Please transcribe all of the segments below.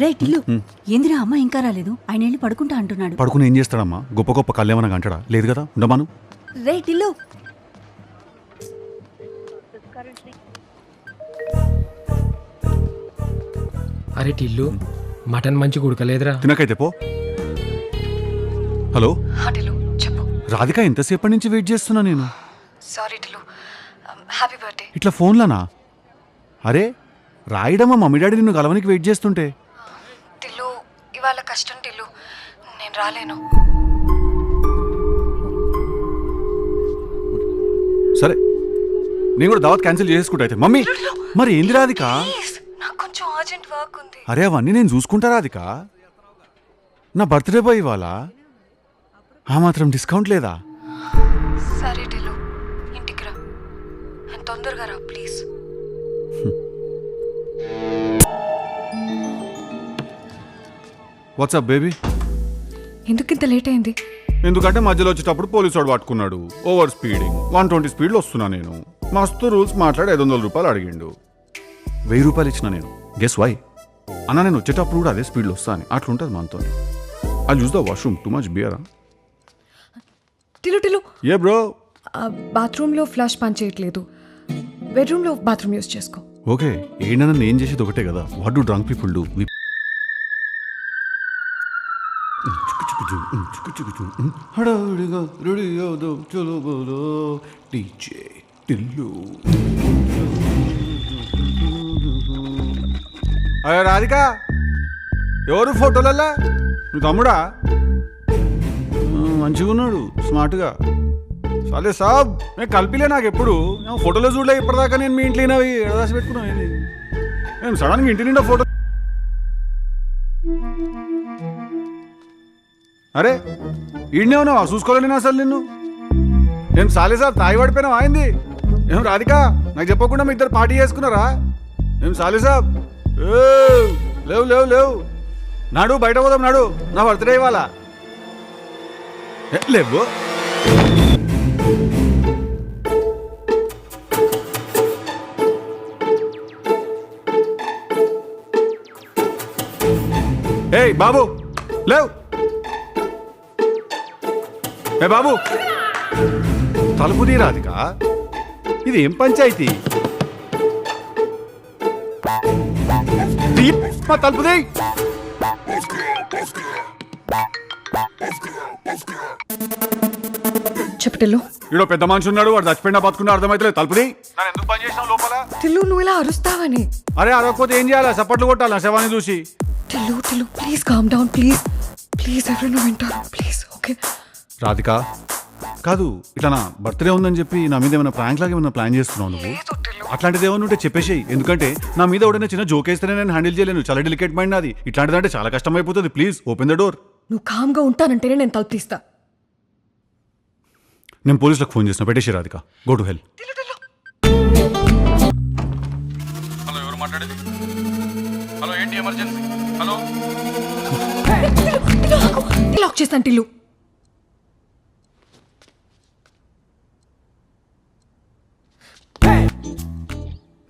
రే టిల్లు, ఏందిరా అమ్మ ఇంకా రాలేదు? ఆయన వెళ్ళి పడుకుంటా అంటున్నాడు. పడుకుని ఏం చేస్తాడమ్మా? గొప్ప గొప్ప కళ్ళేమన్నా అంటాడా? లేదు కదా, ఉండమాను. రే టిల్లు, అరే టిల్లు, మటన్ మంచి ఉడకలేదురా. తినకైతే పో. హలో టిల్లు చెప్పు. రాధిక, ఎంతసేపటి నుంచి వెయిట్ చేస్తున్నా నేను. Sorry Tillu, happy birthday. ఇట్లా ఫోన్లోనా? అరే రాయడమ్మా, మమ్మీ డాడీ నిన్ను కలవనికి వెయిట్ చేస్తుంటే. టిల్లు ఇవాళ కష్టం టిల్లు, నేను రాలేను. సరే, నేను కూడా దావత్ క్యాన్సిల్ చేసుకుంటా అయితే. మమ్మీ మరి ఏంది రాధిక? నాకు కొంచెం అర్జెంట్ వర్క్ ఉంది. అరే అవన్నీ నేను చూసుకుంటా రాధిక. నా బర్త్డే బాయ్ ఇవాళ, ఆ మాత్రం డిస్కౌంట్ లేదా? సరే టిల్లు, ఇంటికి రా, అండ్ తొందరగా రా ప్లీజ్. WhatsApp baby? ఎందుకు ఇంత లేట్ అయింది? ఎందుకంటే మధ్యలో వచ్చేటప్పుడు పోలీసు వాడు పట్టుకున్నాడు. ఓవర్ స్పీడింగ్ 120 స్పీడ్లో వస్తున్నా నేను. మస్తు రూల్స్ మాట్లాడి 500 రూపాయలు అడిగిండు. 1000 రూపాయలు ఇచ్చిన నేను. Guess why? అన్న నేను వచ్చేటప్పుడు కూడా అదే స్పీడ్లో వస్తా అని. అట్లుంటుంది మనతో. అది చూస్ ద వాష్రూమ్ టూ మచ్ బియరా. టిల్లు టిల్లు, ఏ బ్రో? బాత్రూంలో ఫ్లాష్ పని చేయట్లేదు, బెడ్రూమ్లో బాత్రూమ్ యూజ్ చేసుకో. ఓకే, ఏంటన్నా నేను చేసేది ఒకటే కదా. What do drunk people do? హడావిడిగా రెడీ అవుదాం చలో బోలో డీజే టిల్లు. అయ్యో రాధిక, ఎవరు ఫోటోలల్లా? నువ్వు తమ్ముడా? మంచిగా ఉన్నాడు, స్మార్ట్గా. సరే సాబ్, నేను కలిపిలే. నాకు ఎప్పుడు ఫోటోలో చూడలే ఇప్పటిదాకా. నేను మీ ఇంట్లో ఎడదాసి పెట్టుకున్నాను. ఏంది నేను సడన్గా ఇంటి నిండా ఫోటో? అరే ఈడనే ఉన్నావా? చూసుకోలే నేను అసలు నిన్ను. ఏం సాలే సార్, తాగి పడిపోయినావు అయింది? ఏం రాధిక, నాకు చెప్పకుండా మీ ఇద్దరు పార్టీ చేసుకున్నారా? ఏం సాలే సాబ్? లేవు లేవు లేవు, నాడు బయట పోదాం, నాడు నా బర్త్డే ఇవాళ. లేవు ఏయ్ బాబు, లేవు. ఏ బాబు, తలుపు తీ రాధిక. ఇది ఏం పంచాయతీ? మా తలుపు తీ. చెప్పు టిల్లు. ఈడో పెద్ద మనిషి ఉన్నాడు, వాడు చచ్చిపోయినా బతుకున్నా అర్థమైతే. తలుపు తీ. నన్ను ఎందుకు పని చేసినావు లోపల? టిల్లు నువ్వు ఇలా అరుస్తావని. అరే అరవకపోతే ఏం చేయాలా? చప్పట్లు కొట్టాలా శవాన్ని చూసి? Tillu Tillu please calm down, please please, ఎవరైనా వింటారు ప్లీజ్. ఓకే రాధిక, కాదు ఇట్లా నా బర్త్డే ఉందని చెప్పి నా మీద ఏమైనా ప్రాంక్ లాగా ఏమైనా ప్లాన్ చేస్తున్నావు నువ్వు? అట్లాంటిది ఏమన్నా ఉంటే చెప్పేసేయి. ఎందుకంటే నా మీద ఎవడైనా చిన్న జోక్ వేస్తేనే నేను హ్యాండిల్ చేయలేను. చాలా డెలికేట్ మైండ్ నాది. ఇట్లాంటిదంటే చాలా కష్టం అయిపోతుంది. Please open the door. నువ్వు కామ్గా ఉంటానంటేనే నేను తలుపు తీస్తా. నేను పోలీసులకు ఫోన్ చేసిన, పెట్టేసి Radhika. Go to hell. Hello, ఎవరు మాట్లాడేది? హలో, ఏంటి ఎమర్జెన్సీ? హలో, లాక్ చేస్తాను టిల్లు.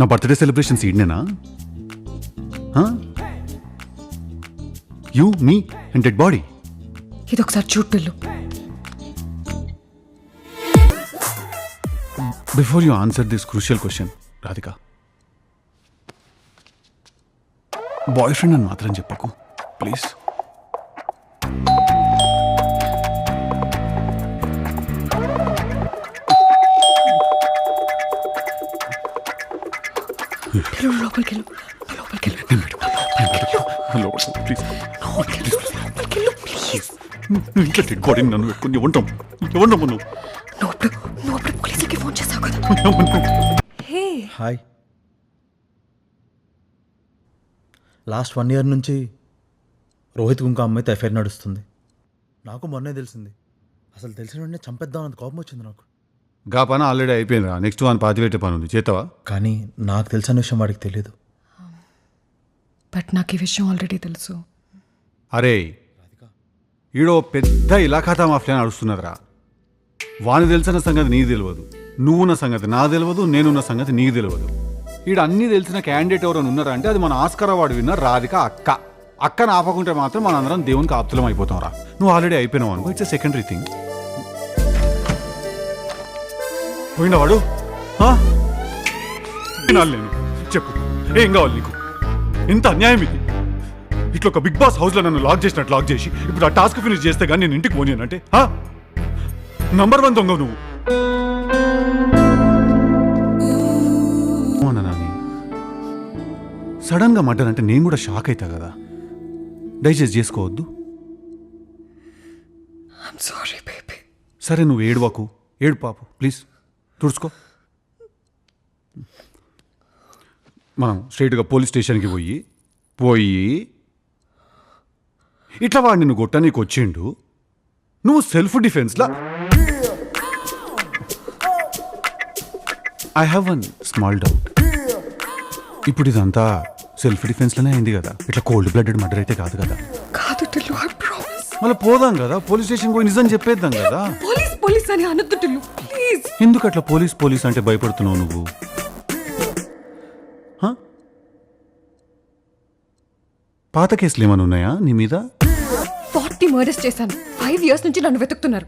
నా బర్త్డే సెలబ్రేషన్స్ ఈడనేనా? You, me and dead body. ఇది ఒకసారి చూడు Tillu. Before you answer this crucial question Radhika, boyfriend అని మాత్రం చెప్పకు ప్లీజ్. లోపలికి వెళ్ళు, లోపలికి వెళ్ళు. ఇంట్లో డెడ్ బాడీని నన్ను పెట్టుకుని ఇవ్వంటాం నువ్వు. నువ్వు అప్పుడు పోలీసులకి ఫోన్ చేసావు కదా. Hey hi. లాస్ట్ 1 year నుంచి రోహిత్ ఇంకో అమ్మాయితో ఎఫ్ఐఆర్ నడుస్తుంది. నాకు మొన్నే తెలిసింది. అసలు తెలిసిన వెంటనే చంపేద్దామని కోపం వచ్చింది నాకు. గా పని ఆల్రెడీ అయిపోయిందిరా. నెక్స్ట్ వన్ పాతిపెట్టే పని ఉంది, చేస్తావా? కానీ నాకు తెలిసిన విషయం వాడికి తెలియదు. బట్ నాకు ఈ విషయం ఆల్రెడీ తెలుసు. అరే ఈడో పెద్ద ఇలాఖాతా మాఫియా నడుస్తున్నదిరా. వాని తెలిసిన సంగతి నీకు తెలియదు, నువ్వున్న సంగతి నాకు తెలియదు, నేనున్న సంగతి నీకు తెలియదు. ఈడ అన్నీ తెలిసిన క్యాండిడేట్ ఎవరైనా ఉన్నారా అంటే అది మన ఆస్కార్ అవార్డు విన్నర్ రాధిక అక్క. అక్కను ఆపకుంటే మాత్రం మనందరం దేవునికి ఆప్తులం అయిపోతాం రా. నువ్వు ఆల్రెడీ అయిపోయినావు అనుకో, ఇట్స్ సెకండరీ థింగ్. పోయినా వాడు నేను చెప్పు, ఏం కావాలి నీకు? ఇంత అన్యాయం ఇది. ఇట్లా ఒక బిగ్ బాస్ హౌస్లో నన్ను లాక్ చేసినట్టు లాక్ చేసి ఇప్పుడు ఆ టాస్క్ ఫినిష్ చేస్తే కానీ నేను ఇంటికి పోనీనంటే నంబర్ 1 దొంగ నువ్వు. నాని సడన్గా మర్డర్ అంటే నేను కూడా షాక్ అవుతా కదా, డైజెస్ట్ చేసుకోవద్దు. I'm sorry baby. సరే నువ్వు ఏడవకు, ఏడు పాపు ప్లీజ్, తుడుచుకో. మనం స్ట్రైట్గా పోలీస్ స్టేషన్కి పోయి ఇట్లా వాడిని నువ్వు కొట్టనీకి వచ్చిండు, నువ్వు సెల్ఫ్ డిఫెన్స్లా. I have one small doubt. ఇప్పుడు ఇదంతా సెల్ఫ్ డిఫెన్స్లోనే అయింది కదా, ఇట్లా కోల్డ్ బ్లడెడ్ మర్డర్ అయితే కాదు కదా? కాదు టిల్లు, ఐ ప్రామిస్. మళ్ళీ పోదాం కదా పోలీస్ స్టేషన్ పోయి నిజం చెప్పేద్దాం కదా. పోలీస్ అని అనొద్దు టిల్లు ప్లీజ్. ఎందుకు అట్లా పోలీస్ అంటే భయపడుతున్నావు నువ్వు? పాత కేసులు ఏమైనా ఉన్నాయా నీ మీద? 40 మర్డర్స్ చేశాను. 5 years నుంచి నన్ను వెతుకుతున్నారు.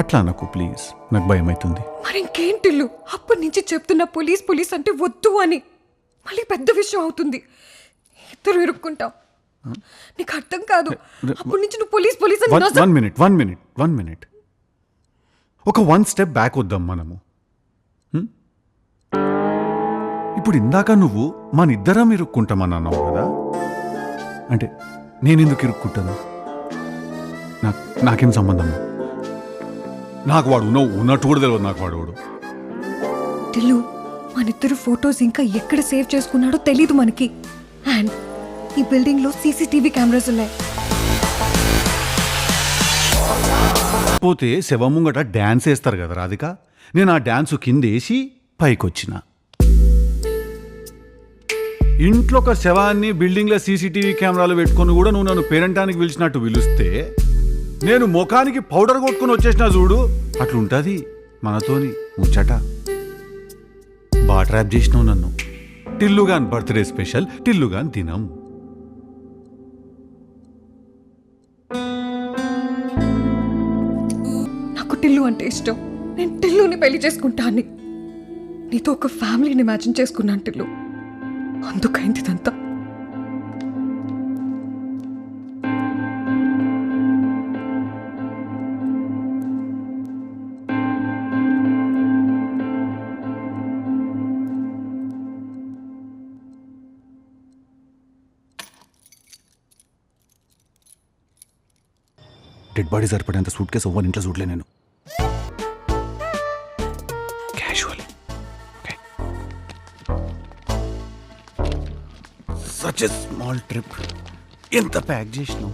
అట్లా నాకు ప్లీజ్, నాకు భయం అవుతుంది. మరి ఇంకేంటిల్లు, అప్పటి నుంచి చెప్తున్నా పోలీస్ అంటే వద్దు అని. మళ్ళీ పెద్ద విషయం అవుతుంది, ఇద్దరు ఇరుక్కుంటాం. నీకు అర్థం కాదు. అప్పటి నుంచి నువ్వు పోలీస్ అని. వన్ మినిట్ ఒక 1 step బ్యాక్ వద్దాం మనము. ఇప్పుడు ఇందాక నువ్వు మనిద్దరం ఇరుక్కుంటామని అన్నావు కదా, అంటే నేను ఎందుకు ఇరుక్కుంటాను? నాకేం సంబంధం? నాకు వాడు ఉన్నట్టు కూడా తెలియదు నాకు వాడు. టిల్లు, మనిద్దరు ఫొటోస్ ఇంకా ఎక్కడ సేవ్ చేసుకున్నాడో తెలీదు మనకి. అండ్ ఈ బిల్డింగ్ లో CCTV కెమెరాస్ ఉన్నాయి. పోతే శవం ముంగట డ్యాన్స్ వేస్తారు కదా రాధిక, నేను ఆ డ్యాన్స్ కిందేసి పైకొచ్చిన. ఇంట్లో ఒక శవాన్ని బిల్డింగ్లో CCTV కెమెరాలు పెట్టుకొని కూడా నువ్వు నన్ను పేరెంటానికి పిలిచినట్టు పిలిస్తే నేను ముఖానికి పౌడర్ కొట్టుకుని వచ్చేసిన చూడు, అట్లుంటుంది మనతోని ముచ్చట. బాగా ట్రాప్ చేసినావు నన్ను. టిల్లుగాన్ బర్త్డే స్పెషల్, టిల్లుగాన్ దినం. నాకు టిల్లు అంటే ఇష్టం. నేను టిల్లుని పెళ్లి చేసుకుంటాను. నీతో ఒక ఫ్యామిలీని ఇమాజిన్ చేసుకున్నాను టిల్లు, అందుకైంది ఇదంతా. డెడ్ బాడీ సరిపడేంత సూట్ కేసు ఓవర్ ఇంట్లో చూడలే నేను. Casual. Such a small trip. ఎంత ప్యాక్ చేసినావు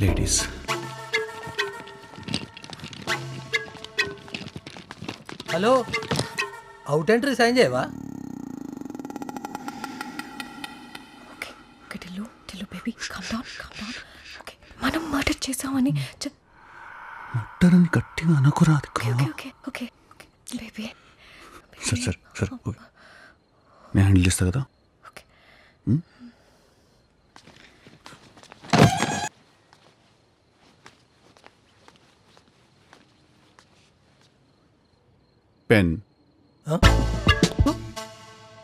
ladies? Hello, out entry sign చేయవా? Okay Tillu baby, calm down. Okay, మనం మర్డర్ చేసామని మర్డర్ అని గట్టిగా అనకురాదు. Okay baby. సరే నేను హ్యాండిల్ చేస్తా కదా. పెన్.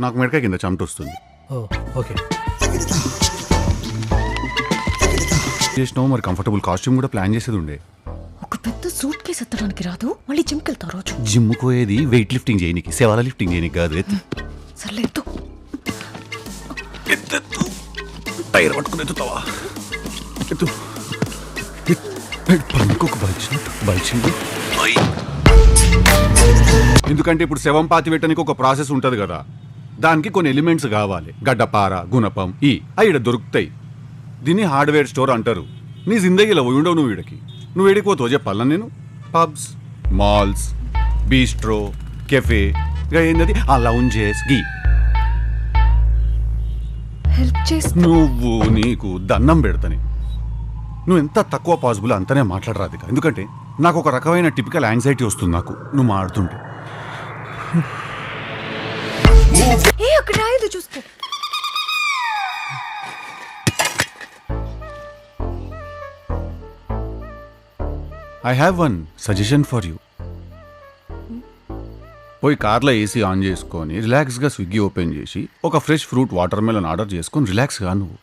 నాకు మెడకాయ కింద చెమట వస్తుంది. ఓకే చేసినావు మరి, కంఫర్టబుల్ కాస్ట్యూమ్ కూడా ప్లాన్ చేసేది ఉండే. ఒక పెద్ద సూట్ కేసు ఎత్తడానికి రాదు, మళ్ళీ జిమ్కి వెళ్తావు రోజు. జిమ్ పోయేది వెయిట్ లిఫ్టింగ్ చేయనికి, శవాల లిఫ్టింగ్ చేయనికి కాదు. సర్లే ఎత్తు. టైర్ పట్టుకుని ఎత్తుతావా? ఎత్తు. పనుకోక బలిచింది. ఎందుకంటే ఇప్పుడు శవం పాతి పెట్టడానికి ఒక ప్రాసెస్ ఉంటుంది కదా, దానికి కొన్ని ఎలిమెంట్స్ కావాలి. గడ్డపార, గుణపం, ఈడ దొరుకుతాయి. దీన్ని హార్డ్వేర్ స్టోర్ అంటారు. నీ జిందగీలో పోయి ఉండవు నువ్వు. వీడికి నువ్వు ఏడికి పోతావు చెప్పాలా నేను? పబ్స్, మాల్స్, బీస్ట్రో, కెఫే, ఇంకా ఏంటది ఆ లౌంజెస్ గీ. హెల్ప్ చేస్తా. నువ్వు నీకు దండం పెడతాని. నువ్వు ఎంత తక్కువ పాసిబుల్ అంతనే మాట్లాడరాదు. ఎందుకంటే నాకు ఒక రకమైన టిపికల్ యాంగ్జైటీ వస్తుంది నాకు నువ్వు మాడుతుంటే. అక్కడ రాయదు చూసుకో. I have one suggestion for you. పోయి కార్లో ఏసీ ఆన్ చేసుకొని రిలాక్స్గా స్విగ్గీ ఓపెన్ చేసి ఒక fresh fruit water melon order చేసుకొని రిలాక్స్గా నువ్వు.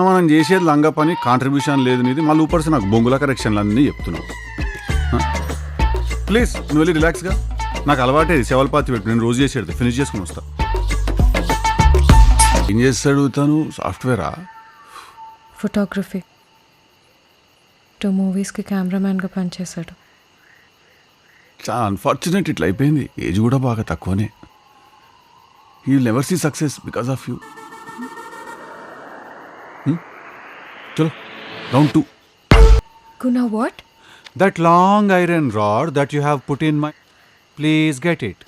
మనం చేసేది లంగా పని, కాంట్రిబ్యూషన్ లేదు నీది, మళ్ళీ ఊపర్సి నాకు బొంగుల కరెక్షన్లు అన్నీ చెప్తున్నావు. ప్లీజ్ నువ్వు వెళ్ళి రిలాక్స్గా. నాకు అలవాటే శవల్పాతి పెట్టు, నేను రోజు చేసేది ఫినిష్ చేసుకుని వస్తా. ఏం చేస్తాడు తను? సాఫ్ట్వేరా? ఫోటోగ్రఫీ. 2 మూవీస్కి కెమెరామ్యాన్గా పనిచేశాడు. చాలా అన్ఫార్చునేట్ ఇట్లా అయిపోయింది. ఏజ్ కూడా బాగా తక్కువనే. You will never see success because of you. చలో round 2. Guna what? That long iron rod that you have put in my... Please get it.